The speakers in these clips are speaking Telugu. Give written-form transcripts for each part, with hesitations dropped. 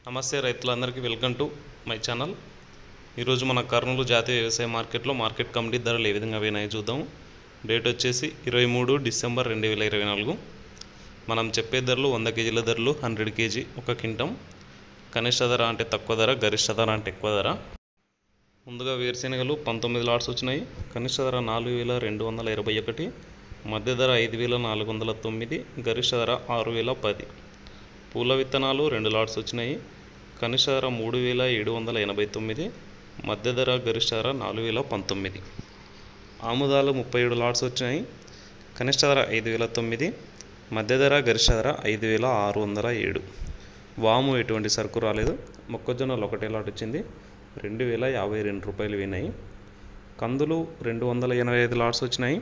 నమస్తే రైతులందరికీ వెల్కమ్ టు మై ఛానల్। ఈరోజు మన కర్నూలు జాతీయ వ్యవసాయ మార్కెట్లో మార్కెట్ కమిటీ ధరలు ఏ విధంగా పోయినాయో చూద్దాం। డేట్ వచ్చేసి 23 డిసెంబర్ 2024। మనం చెప్పే ధరలు 100 కేజీల ధరలు 100 కేజీ ఒక క్వింటం। కనిష్ట ధర అంటే తక్కువ ధర, గరిష్ట ధర అంటే ఎక్కువ ధర। ముందుగా వేరుశెనగలు 19 లాట్స్ వచ్చినాయి। కనిష్ట ధర 4221, మధ్య ధర 5409, గరిష్ట ధర 6010। పూల విత్తనాలు 2 లాట్స్ వచ్చినాయి। కనిష్ట ధర 3789, మధ్య ధర గరిష్ట ధర 4019। ఆముదాలు 37 లాట్స్ వచ్చినాయి। కనిష్ట ధర 5009, మధ్య ధర గరిష్ట ధర 5607। వాము ఎటువంటి సరుకు రాలేదు। మొక్కజొన్నలు 1 లాట్ వచ్చింది, 2052 రూపాయలు వినాయి। కందులు 285 లాట్స్ వచ్చినాయి।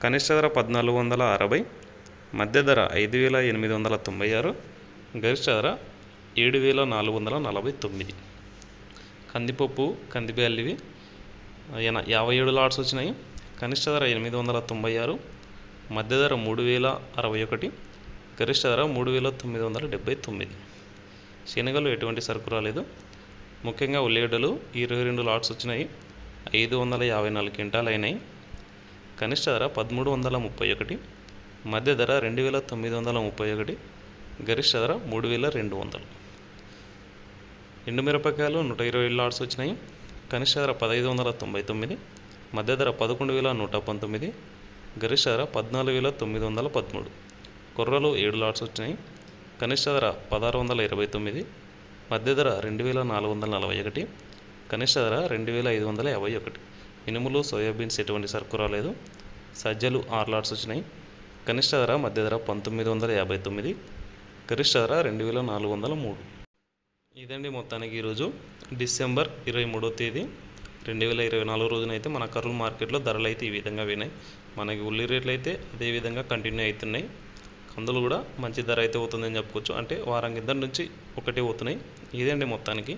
కనిష్ట ధర 1460, మధ్య ధర 5896, గరిష్ట ధర 7449। కందిపప్పు కందిబ్యాళ్ళివి 57 లాట్స్ వచ్చినాయి। కనిష్ట ధర 896, మధ్య ధర 3061, గరిష్ట ధర 3979। శనగలు ఎటువంటి సరుకు రాలేదు। ముఖ్యంగా ఉల్లిగడ్డలు 22 లాట్స్ వచ్చినాయి, 554 క్వింటాలు అయినాయి। కనిష్ట ధర 1331, మధ్య ధర 2931, గరిష్ట ధర 3200। ఎండుమిరపకాయలు 120 లాట్స్ వచ్చినాయి। కనిష్ట ధర 1599, మధ్య ధర 11119, గరిష్ట ధర 14913। కొర్రలు 7 లాట్స్ వచ్చినాయి। కనిష్ట ధర 1629, మధ్య ధర 2441, కనిష్ట ధర 2551। మినుములు సోయాబీన్స్ ఎటువంటి సరుకు రాలేదు। సజ్జలు 6 లాట్స్ వచ్చినాయి। కనిష్ట ధర మధ్య ధర 1959, గరిష్ట ధర 2403। ఇదండి మొత్తానికి ఈరోజు డిసెంబర్ 23వ తేదీ 2024 రోజునైతే మన కర్నూలు మార్కెట్లో ధరలు అయితే ఈ విధంగా వినాయి। మనకి ఉల్లి రేట్లు అయితే అదే విధంగా కంటిన్యూ అవుతున్నాయి। కందులు కూడా మంచి ధర అయితే అవుతుందని చెప్పుకోవచ్చు, అంటే వారం కింద నుంచి ఒకటే పోతున్నాయి। ఇదండి మొత్తానికి।